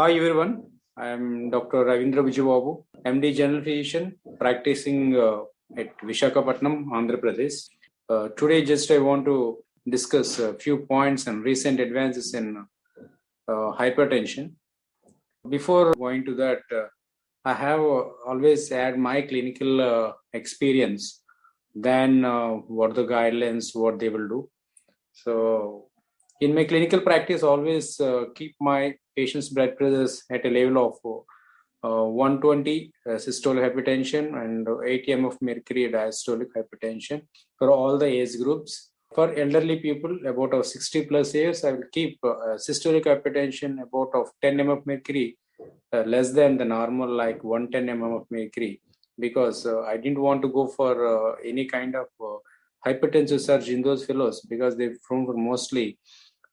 Hi everyone, I am Dr. Ravindra Babu, MD General Physician, practicing at Visakhapatnam, Andhra Pradesh. Today, I want to discuss a few points and recent advances in hypertension. Before going to that, I have always had my clinical experience than what the guidelines, what they will do. So, in my clinical practice, always keep my patient's blood pressures at a level of 120 systolic hypertension and 80 mm of mercury diastolic hypertension for all the age groups. For elderly people about 60 plus years, I will keep systolic hypertension about of 10 mm of mercury less than the normal, like 110 mm of mercury, because I didn't want to go for any kind of hypertensive surge in those fellows, because they're prone for mostly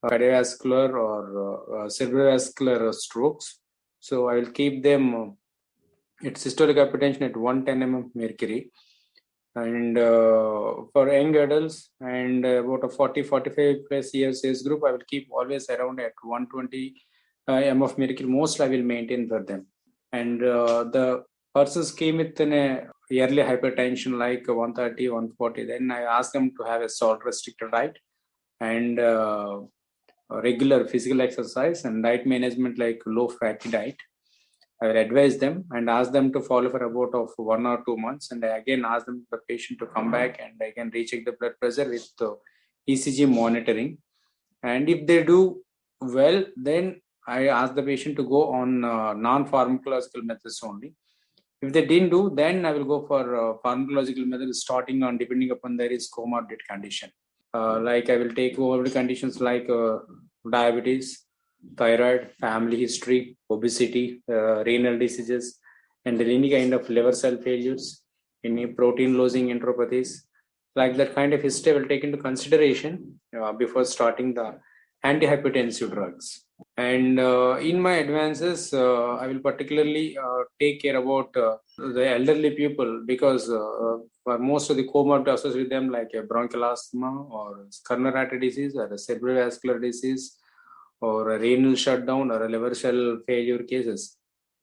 cardiovascular or cerebrovascular strokes. So I will keep them at systolic hypertension at 110 mm mercury. And for young adults and about a 40-45 plus years age group, I will keep always around at 120 m of mercury. Most I will maintain for them. And the persons came with an early hypertension like 130, 140. Then I ask them to have a salt restricted diet and regular physical exercise and diet management like low fatty diet. I will advise them and ask them to follow for about of 1 or 2 months, and I again ask them the patient to come back and I can recheck the blood pressure with ECG monitoring. And if they do well, then I ask the patient to go on non-pharmacological methods only. If they didn't do, then I will go for pharmacological methods starting on depending upon their is comorbid condition. Like I will take comorbid conditions like diabetes, thyroid, family history, obesity, renal diseases, and any kind of liver cell failures, any protein losing enteropathies. Like that kind of history I will take into consideration before starting the antihypertensive drugs. And in my advances, I will particularly take care about the elderly people, because for most of the comorbid associated with them, like a bronchial asthma or coronary artery disease or a cerebrovascular disease or a renal shutdown or a liver cell failure cases.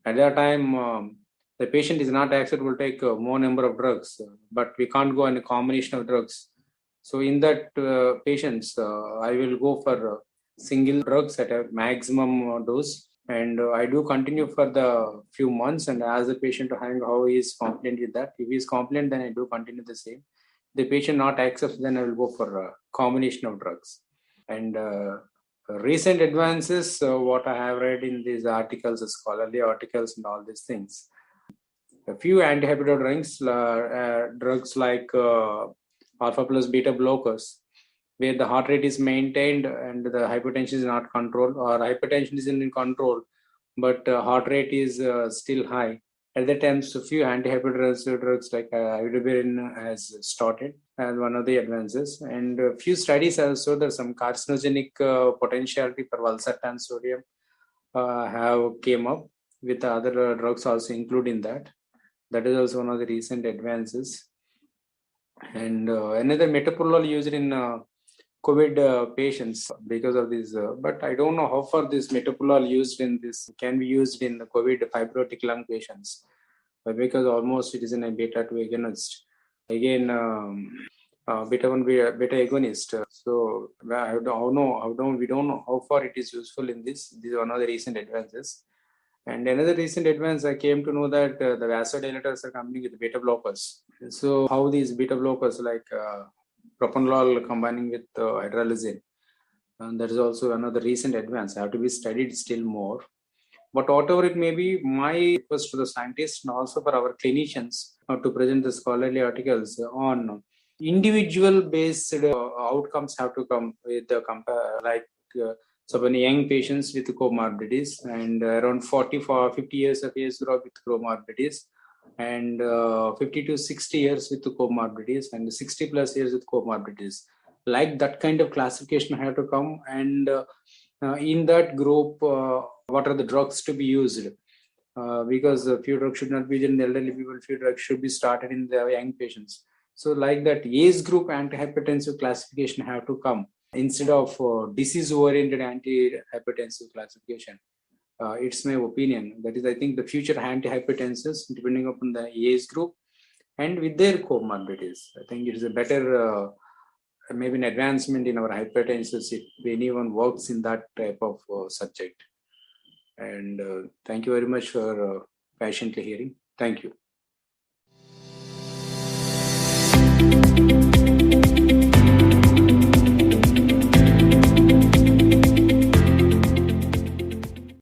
At that time, the patient is not acceptable to take more number of drugs, but we can't go on a combination of drugs. So in that patients, I will go for single drugs at a maximum dose, and I do continue for the few months and ask the patient to hang how he is compliant with that. If he is compliant, then I do continue the same. The patient not accepts, then I will go for a combination of drugs. And recent advances, what I have read in these articles, scholarly articles and all these things, a few antihypertensive drugs like alpha plus beta blockers, where the heart rate is maintained and the hypertension is not controlled, or hypertension is in control, but heart rate is still high. At that time, so few antihypertensive drugs like ibuprofen has started as one of the advances. And a few studies also, there's some carcinogenic potentiality for valsartan sodium have came up with other drugs also including that. That is also one of the recent advances. And another metoprolol used in COVID patients because of this, but I don't know how far this metoprolol used in this can be used in the COVID fibrotic lung patients, because almost it is in a beta 2 agonist. Again, beta 1 beta agonist. So I don't know, we don't know how far it is useful in this. This is one of the recent advances. And another recent advance, I came to know that the vasodilators are coming with beta blockers. So how these beta blockers like propanolol combining with hydralazine, and that is also another recent advance. Have to be studied still more. But whatever it may be, my request to the scientists and also for our clinicians to present the scholarly articles on individual based outcomes have to come with the so many young patients with comorbidities and around 40 for 50 years of age group with comorbidities, and 50 to 60 years with comorbidities and 60 plus years with comorbidities. Like that kind of classification have to come, and in that group, what are the drugs to be used? Because a few drugs should not be in the elderly people, few drugs should be started in the young patients. So like that age group antihypertensive classification have to come instead of disease-oriented antihypertensive classification. It's my opinion. That is, I think the future antihypertensives, depending upon the age group and with their comorbidities, I think it is a better, maybe an advancement in our hypertensives if anyone works in that type of subject. And thank you very much for patiently hearing. Thank you.